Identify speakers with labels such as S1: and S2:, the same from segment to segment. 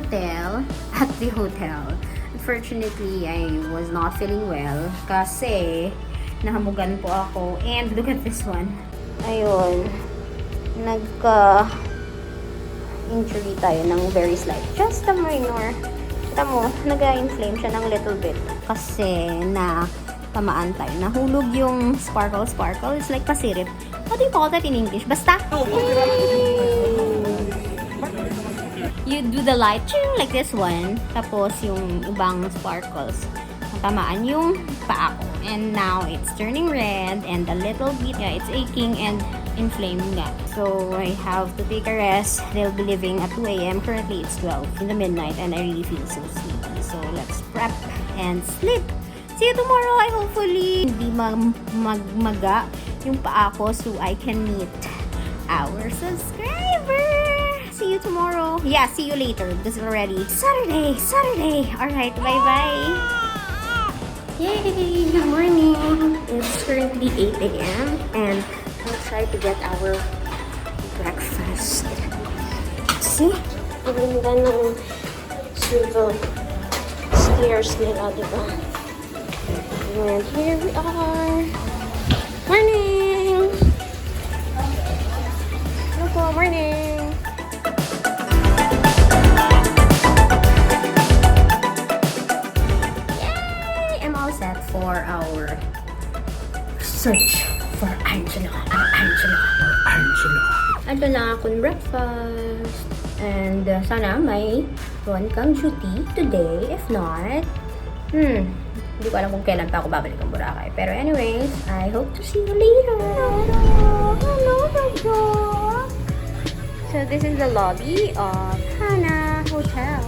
S1: hotel. Unfortunately, I was not feeling well kasi nahamugan po ako. And look at this one. Ayun. Nagka-injury tayo ng very slight. Just a minor. Kita mo, nag-inflame siya ng little bit. Kasi tamaan tayo. Nahulog yung sparkle. It's like pasirip. What do you call that in English? Basta? You do the light like this one. Tapos yung ibang sparkles. Tamaan yung paa ko. And now it's turning red and a little bit, yeah, it's aching and inflamed nga. So I have to take a rest. They'll be leaving at 2 a.m. Currently it's 12 in the midnight and I really feel so sleepy. So let's prep and sleep. See you tomorrow. I hopefully hindi magmaga yung paa ko so I can meet our subscriber. See you tomorrow. Yeah, see you later. This is already Saturday. Alright, bye-bye. Yay! Good morning. It's currently 8 a.m. and we'll try to get our breakfast. See? Ang ganda ng swivel stairs nila, diba? And here we are. Morning! Hello po, morning! Yay! I'm all set for our search for Angelo. Ito na akong breakfast. And sana may one kang duty today. If not, hindi ko alam kung kailan pa ako babalik ng Boracay. Pero anyways, I hope to see you later. Hello, so this is the lobby of Hana Hotel.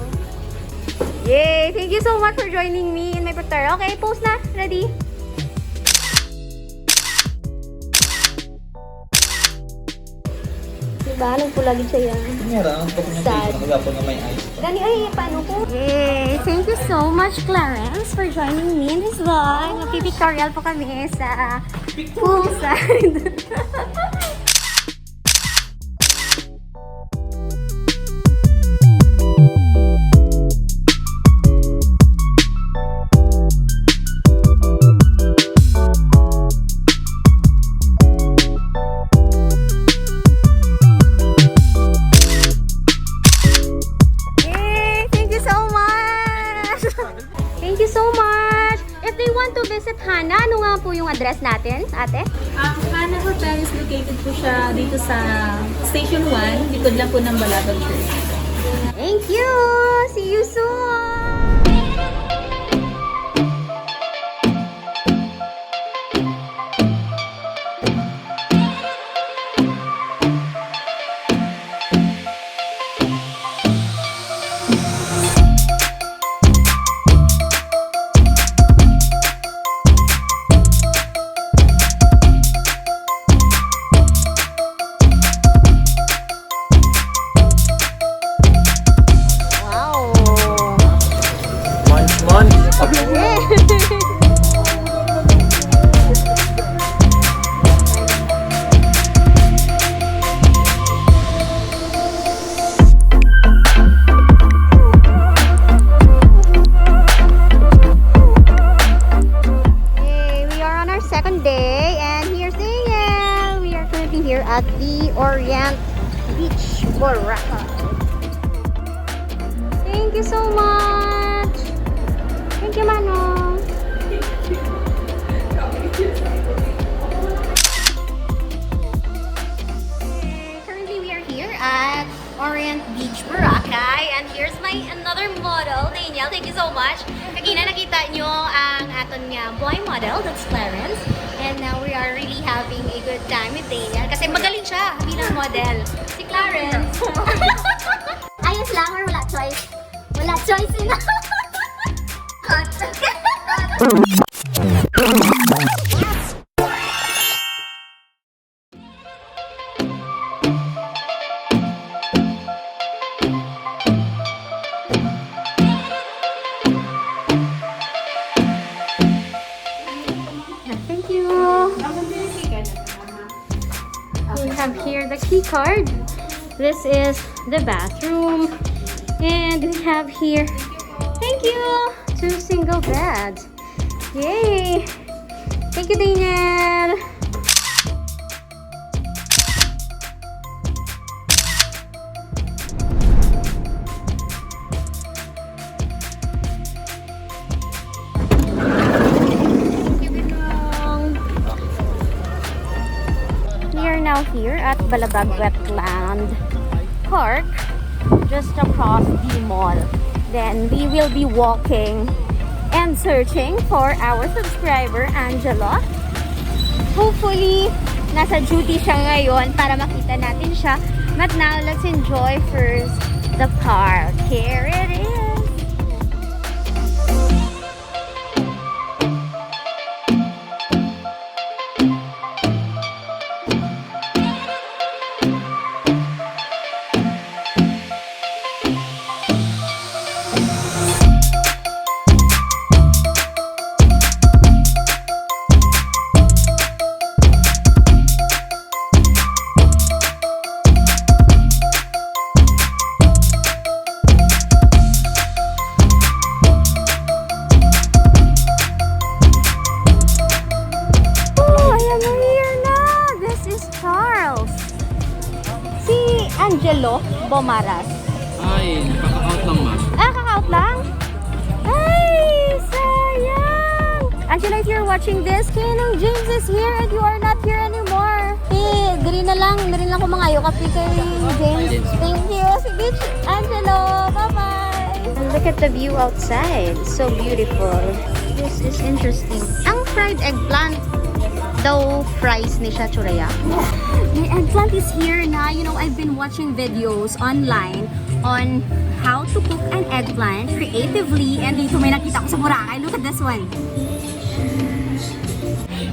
S1: Yay! Thank you so much for joining me in my prepare. Okay, pose na. Ready? Diba? Nagpulagin siya yan. Sad. Gani, ay, paano ko? Yay! Thank you so much, Clarence, for joining me in this vlog. Magpipictorial po kami sa poolside. Hana, ano nga po yung address natin, ate?
S2: Hana Hotel is located po siya dito sa Station 1, likod lang po ng Balaban Church.
S1: Thank you! See you soon! At the Orient Beach, Boracay. Thank you so much. Thank you, Manong. Currently, we are here at Orient Beach, Boracay, and here's my another model, Daniel. Thank you so much. Kagina nakita nyo ang aton nga boy model, that's Clarence. And now we are really having a good time with Daniel. Kasi magaling siya bilang model. Si Clarence.
S3: Ayos lang or wala choice? Wala choice na.
S1: Thank you. We have here the key card. This is the bathroom. And we have here, thank you, 2 single beds. Yay! Thank you, Daniel. We are now here at Balabag Wetland Park, just across the mall. Then we will be walking and searching for our subscriber, Angela. Hopefully, nasa duty siya ngayon para makita natin siya. But now, let's enjoy first the park. Here it is. Angelo Bomaras.
S4: Ay, kaka-out lang ma.
S1: Kaka-out lang? Ay, sayang! Angelo, if you're watching this, Kenang James is here and you are not here anymore. Hey, dali na lang ko mga kapi kay James. Thank you. Sige, Angelo. Bye-bye. Look at the view outside. So beautiful. This is interesting. Ang fried eggplant daw fries ni siya, Churaya. The eggplant is here na. You know, I've been watching videos online on how to cook an eggplant creatively, and dito may nakita ko sa Boracay. Look at this one.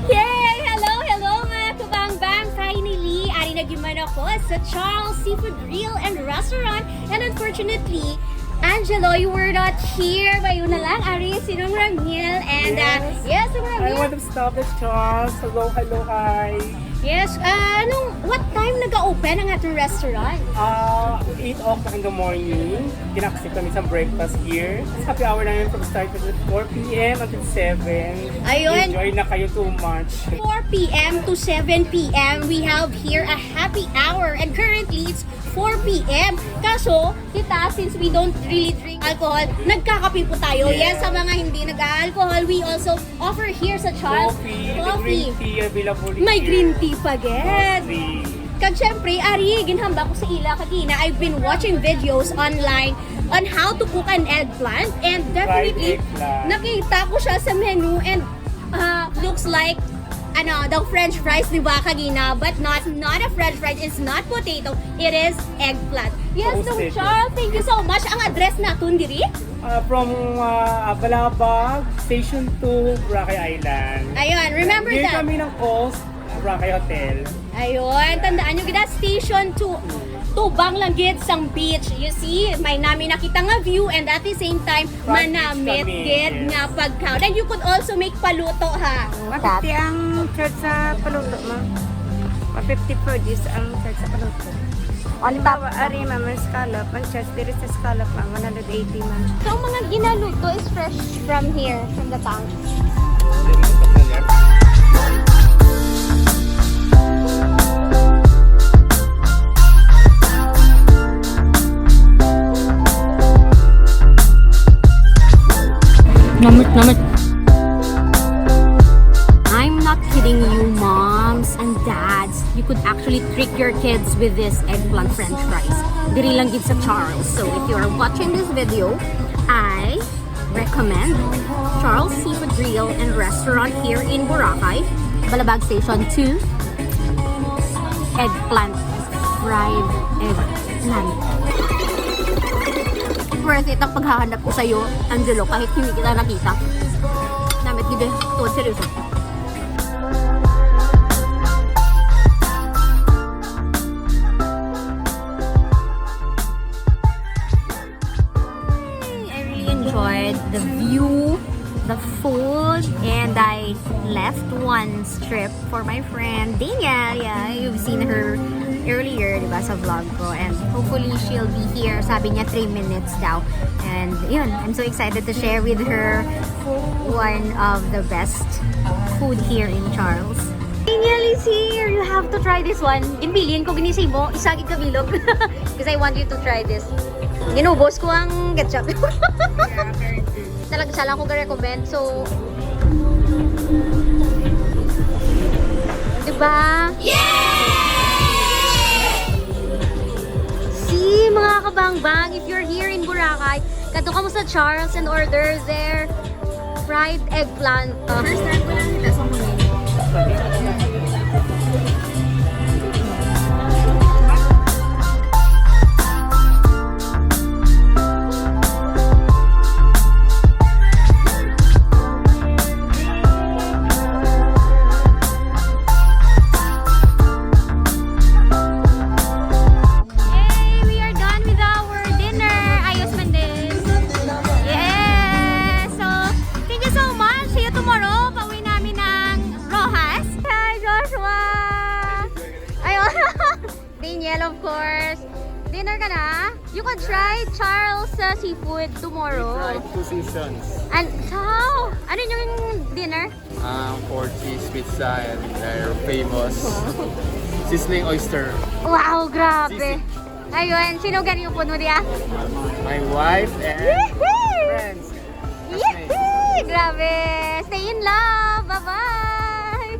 S1: Yay! Hello mga kabang-bang! Finally, ari nagiman ako sa Charles Seafood Grill and Restaurant, and unfortunately, Angelo, you were not here. Bayo na lang, Ari, sinong Ramiel. And yes, sinong Ramiel.
S5: I want to stop at Charles. Hello, hi.
S1: Yes, what time nag-open ang ating restaurant?
S5: 8 o'clock in the morning. Kinakasip kami sa breakfast here. Happy hour namin from start at 4 p.m. until 7.
S1: Ayun.
S5: Enjoy na kayo too much.
S1: 4 p.m. to 7 p.m. we have here a happy hour, and currently it's 4 p.m. Kaso, kita, since we don't really drink alcohol, nagkakape po tayo. Yes, sa mga hindi nag-alcohol, we also offer here sa Charles
S5: Coffee. The green tea available
S1: May
S5: here.
S1: green tea pa, get.
S5: Coffee.
S1: Kag syempre, ari, ginhamba ko sa ila kagina. I've been watching videos online on how to cook an eggplant, and definitely, nakita ko siya sa menu, and looks like the French fries, di ba, kagina? But not a French fries. It's not potato. It is eggplant. Yes, so Charles, thank you so much. Ang address natin diri?
S5: From Balabag, Station 2, Boracay Island.
S1: Ayun, remember
S5: Here
S1: that.
S5: kami ng Coast, Boracay Hotel.
S1: Ayun, tandaan nyo gina, Station 2. Tubang lang gid sang beach. You see, may namin nakita nga view, and at the same time, manamit gid nga pagkaon. And you could also make paluto, ha?
S6: 150 ang charge sa paluto mo. 150 per dish ang charge sa paluto. Halimbawa, ari ma'am, ang scallop, ang charge diri sa scallop ma'am, 180 ma'am.
S1: So, ang mga ginaluto is fresh from here, from the tank. Namit. I'm not kidding you, moms and dads. You could actually trick your kids with this eggplant french fries. Diri lang gid sa Charles. So if you are watching this video, I recommend Charles Seafood Grill and Restaurant here in Boracay, Balabag Station 2. Eggplant. Fried eggplant. Worth it ang paghahanap ko sa'yo, Angelo, kahit hindi kita nakita. Namit gid tuod seryoso. I really enjoyed the view, the food, and I left one strip for my friend Danielle. Yeah, you've seen her earlier, di ba, sa vlog ko. And hopefully, she'll be here. Sabi niya, 3 minutes daw. And yun, I'm so excited to share with her one of the best food here in Charles. Daniel is here! You have to try this one. Imbilian ko, ginisay mo. Isagid ka bilog. Because I want you to try this. Ginubos ko ang ketchup. Talaga siya lang ko ga-recommend. So, diba? See, mga kabangbang, if you're here in Boracay, kato ka mo sa Charles and order their fried eggplant.
S2: First time ko lang nila sa mga.
S1: Of course. Dinner ka na? You can try Charles seafood tomorrow.
S4: Fried 2 seasons.
S1: And how? Ano yung dinner?
S4: Portuguese pizza and their famous sizzling oyster.
S1: Wow, grabe. Ayun, sino ganyan yung puno niya?
S4: My wife and friends.
S1: Yee! Grabe. Stay in love. Bye-bye.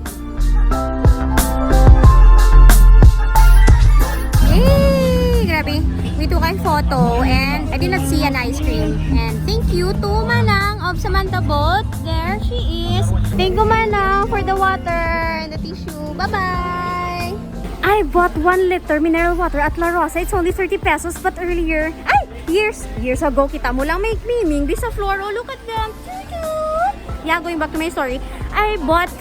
S1: Yay! Grabe. We took a photo and I did not see an ice cream. And thank you to Manang of Samantha Boat. There she is. Thank you, Manang, for the water and the tissue. Bye-bye! I bought 1 liter mineral water at La Rosa. It's only 30 pesos, but earlier, years ago, kita mo lang make miming. This a floor. Oh, look at them. Yeah, going back to my story. I bought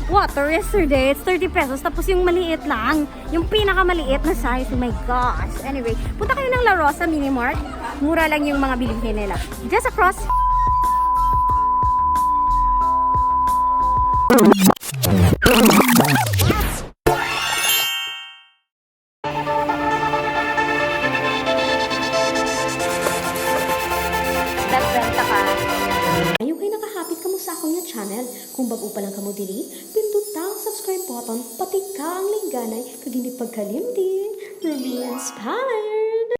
S1: water yesterday. It's 30 pesos. Tapos yung maliit lang. Yung pinakamaliit na size. Oh my gosh. Anyway, punta kayo ng La Rosa Mini Mart. Mura lang yung mga bilihin nila. Just across. Ayaw kayo nakahapit ka mo sa akong yung channel. Kung bago pa lang ka mo diri, pindutan ang subscribe button, pati ka ang lingganay, kag hindi pagkalimtin. Ruby Inspired!